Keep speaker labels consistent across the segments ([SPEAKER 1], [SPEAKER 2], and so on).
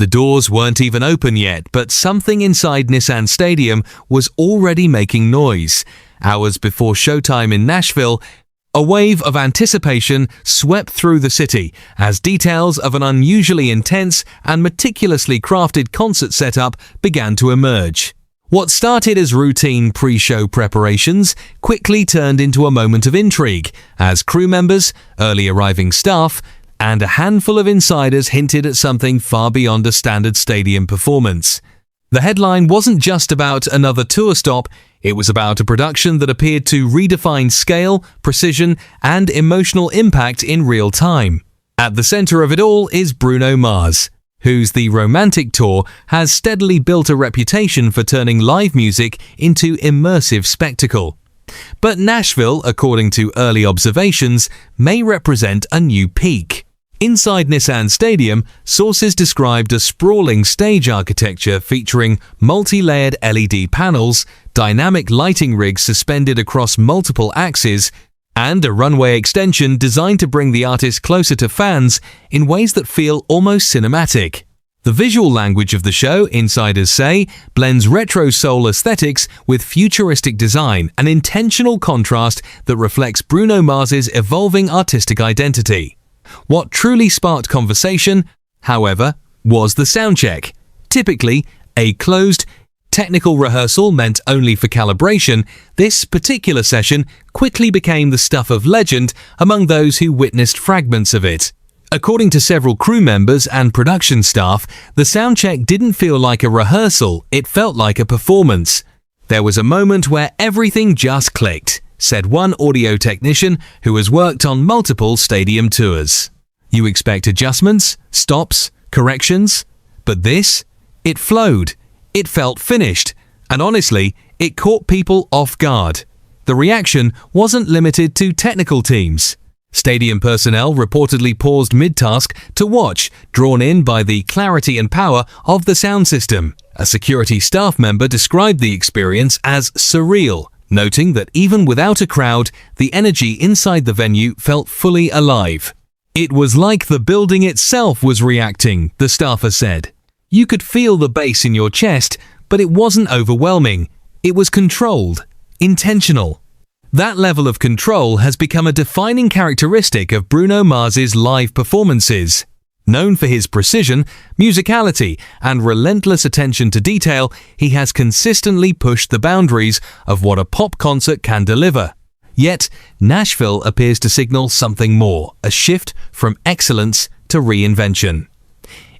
[SPEAKER 1] The doors weren't even open yet, but something inside Nissan Stadium was already making noise. Hours before Showtime in Nashville, a wave of anticipation swept through the city as details of an unusually intense and meticulously crafted concert setup began to emerge. What started as routine pre-show preparations quickly turned into a moment of intrigue as crew members, early arriving staff, and a handful of insiders hinted at something far beyond a standard stadium performance. The headline wasn't just about another tour stop, it was about a production that appeared to redefine scale, precision, and emotional impact in real time. At the center of it all is Bruno Mars, whose The Romantic Tour has steadily built a reputation for turning live music into immersive spectacle. But Nashville, according to early observations, may represent a new peak. Inside Nissan Stadium, sources described a sprawling stage architecture featuring multi-layered LED panels, dynamic lighting rigs suspended across multiple axes, and a runway extension designed to bring the artist closer to fans in ways that feel almost cinematic. The visual language of the show, insiders say, blends retro soul aesthetics with futuristic design, an intentional contrast that reflects Bruno Mars's evolving artistic identity. What truly sparked conversation, however, was the soundcheck. Typically, a closed, technical rehearsal meant only for calibration, this particular session quickly became the stuff of legend among those who witnessed fragments of it. According to several crew members and production staff, the soundcheck didn't feel like a rehearsal, it felt like a performance. There was a moment where everything just clicked, said one audio technician who has worked on multiple stadium tours. You expect adjustments, stops, corrections, but this? It flowed. It felt finished, and honestly, it caught people off guard. The reaction wasn't limited to technical teams. Stadium personnel reportedly paused mid-task to watch, drawn in by the clarity and power of the sound system. A security staff member described the experience as surreal, noting that even without a crowd, the energy inside the venue felt fully alive. It was like the building itself was reacting, the staffer said. You could feel the bass in your chest, but it wasn't overwhelming. It was controlled, intentional. That level of control has become a defining characteristic of Bruno Mars's live performances. Known for his precision, musicality, and relentless attention to detail, he has consistently pushed the boundaries of what a pop concert can deliver. Yet, Nashville appears to signal something more, a shift from excellence to reinvention.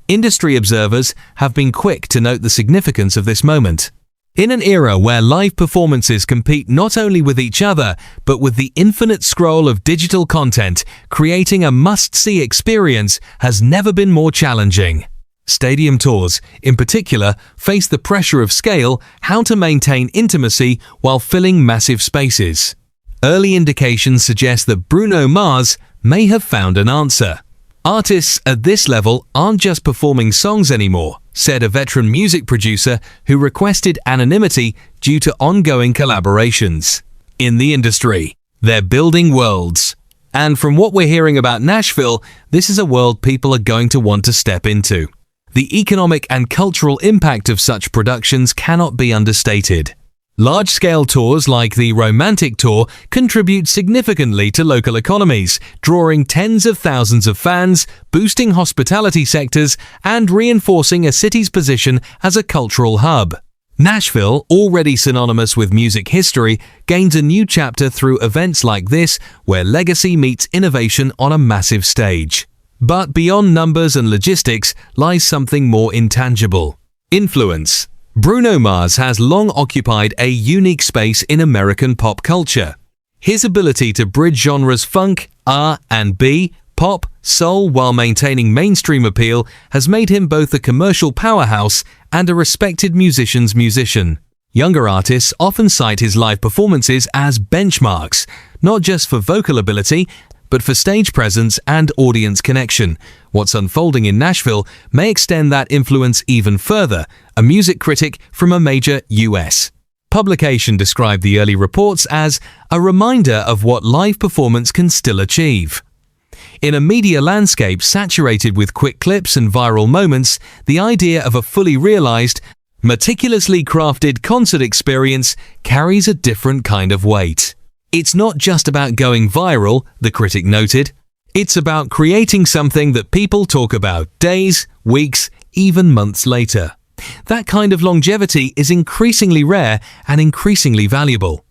[SPEAKER 1] Industry observers have been quick to note the significance of this moment. In an era where live performances compete not only with each other, but with the infinite scroll of digital content, creating a must-see experience has never been more challenging. Stadium tours, in particular, face the pressure of scale, how to maintain intimacy while filling massive spaces. Early indications suggest that Bruno Mars may have found an answer. Artists at this level aren't just performing songs anymore, said a veteran music producer who requested anonymity due to ongoing collaborations. In the industry, they're building worlds. And from what we're hearing about Nashville, this is a world people are going to want to step into. The economic and cultural impact of such productions cannot be understated. Large-scale tours like the Romantic Tour contribute significantly to local economies, drawing tens of thousands of fans, boosting hospitality sectors, and reinforcing a city's position as a cultural hub. Nashville, already synonymous with music history, gains a new chapter through events like this, where legacy meets innovation on a massive stage. But beyond numbers and logistics lies something more intangible: influence. Bruno Mars has long occupied a unique space in American pop culture. His ability to bridge genres funk, R&B, pop, soul while maintaining mainstream appeal has made him both a commercial powerhouse and a respected musician's musician. Younger artists often cite his live performances as benchmarks, not just for vocal ability, but for stage presence and audience connection. What's unfolding in Nashville may extend that influence even further, a music critic from a major US publication described the early reports as a reminder of what live performance can still achieve. In a media landscape saturated with quick clips and viral moments, the idea of a fully realized, meticulously crafted concert experience carries a different kind of weight. It's not just about going viral, the critic noted. It's about creating something that people talk about days, weeks, even months later. That kind of longevity is increasingly rare and increasingly valuable.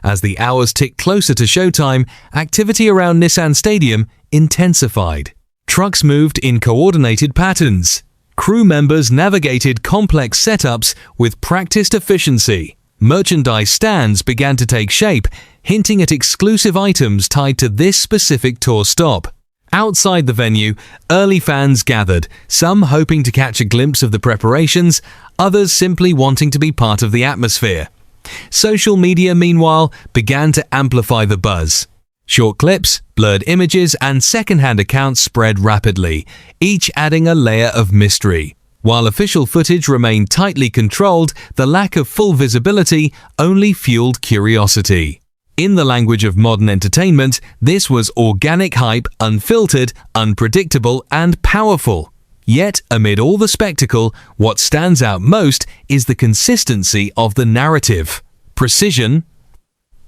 [SPEAKER 1] As the hours ticked closer to showtime, activity around Nissan Stadium intensified. Trucks moved in coordinated patterns. Crew members navigated complex setups with practiced efficiency. Merchandise stands began to take shape, hinting at exclusive items tied to this specific tour stop. Outside the venue, early fans gathered, some hoping to catch a glimpse of the preparations, others simply wanting to be part of the atmosphere. Social media, meanwhile, began to amplify the buzz. Short clips, blurred images, and second-hand accounts spread rapidly, each adding a layer of mystery. While official footage remained tightly controlled, the lack of full visibility only fueled curiosity. In the language of modern entertainment, this was organic hype, unfiltered, unpredictable, and powerful. Yet, amid all the spectacle, what stands out most is the consistency of the narrative. Precision,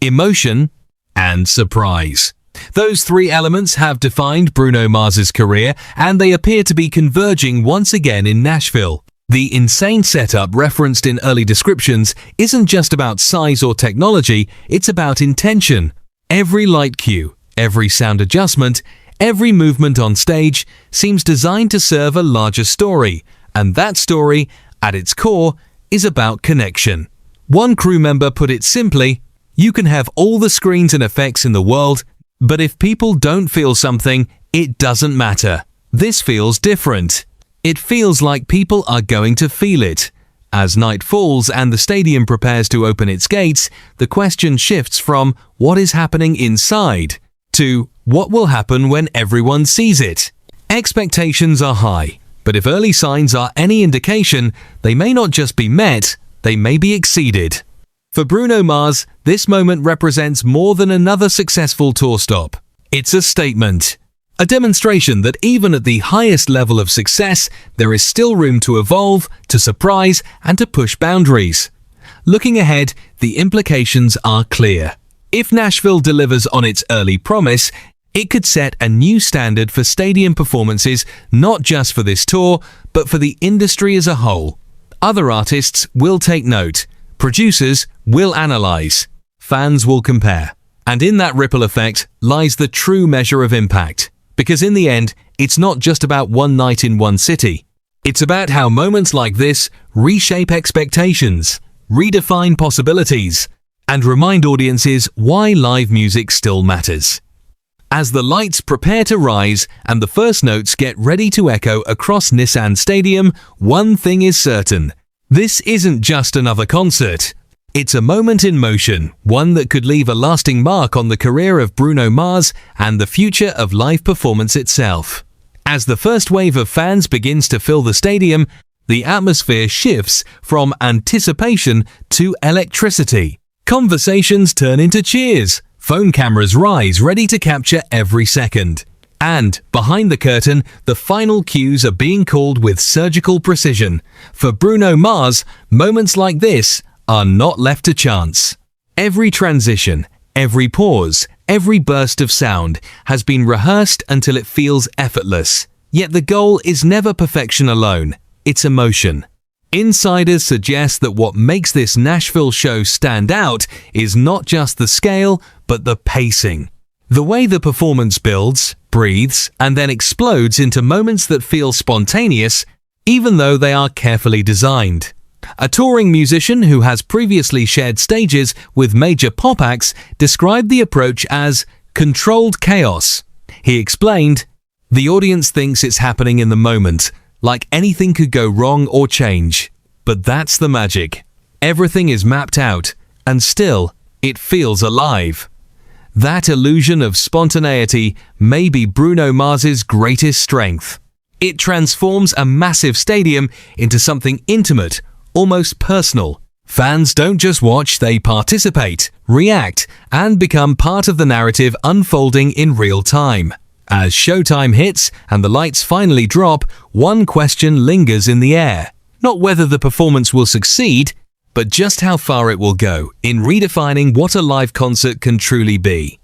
[SPEAKER 1] emotion, and surprise. Those three elements have defined Bruno Mars's career, and they appear to be converging once again in Nashville. The insane setup referenced in early descriptions isn't just about size or technology, it's about intention. Every light cue, every sound adjustment, every movement on stage seems designed to serve a larger story, and that story, at its core, is about connection. One crew member put it simply, "You can have all the screens and effects in the world, but if people don't feel something, it doesn't matter. This feels different. It feels like people are going to feel it." As night falls and the stadium prepares to open its gates, the question shifts from what is happening inside to what will happen when everyone sees it. Expectations are high, but if early signs are any indication, they may not just be met, they may be exceeded. For Bruno Mars, this moment represents more than another successful tour stop. It's a statement. A demonstration that even at the highest level of success, there is still room to evolve, to surprise, and to push boundaries. Looking ahead, the implications are clear. If Nashville delivers on its early promise, it could set a new standard for stadium performances, not just for this tour, but for the industry as a whole. Other artists will take note. Producers will analyze. Fans will compare. And in that ripple effect lies the true measure of impact. Because in the end, it's not just about one night in one city. It's about how moments like this reshape expectations, redefine possibilities, and remind audiences why live music still matters. As the lights prepare to rise and the first notes get ready to echo across Nissan Stadium, one thing is certain. This isn't just another concert. It's a moment in motion, one that could leave a lasting mark on the career of Bruno Mars and the future of live performance itself. As the first wave of fans begins to fill the stadium, the atmosphere shifts from anticipation to electricity. Conversations turn into cheers. Phone cameras rise, ready to capture every second. And, behind the curtain, the final cues are being called with surgical precision. For Bruno Mars, moments like this are not left to chance. Every transition, every pause, every burst of sound has been rehearsed until it feels effortless. Yet the goal is never perfection alone, it's emotion. Insiders suggest that what makes this Nashville show stand out is not just the scale, but the pacing. The way the performance builds, breathes, and then explodes into moments that feel spontaneous, even though they are carefully designed. A touring musician who has previously shared stages with major pop acts described the approach as controlled chaos. He explained, "The audience thinks it's happening in the moment, like anything could go wrong or change. But that's the magic. Everything is mapped out, and still, it feels alive." That illusion of spontaneity may be Bruno Mars's greatest strength. It transforms a massive stadium into something intimate, almost personal. Fans don't just watch, they participate, react, and become part of the narrative unfolding in real time. As Showtime hits and the lights finally drop, one question lingers in the air. Not whether the performance will succeed, but just how far it will go in redefining what a live concert can truly be.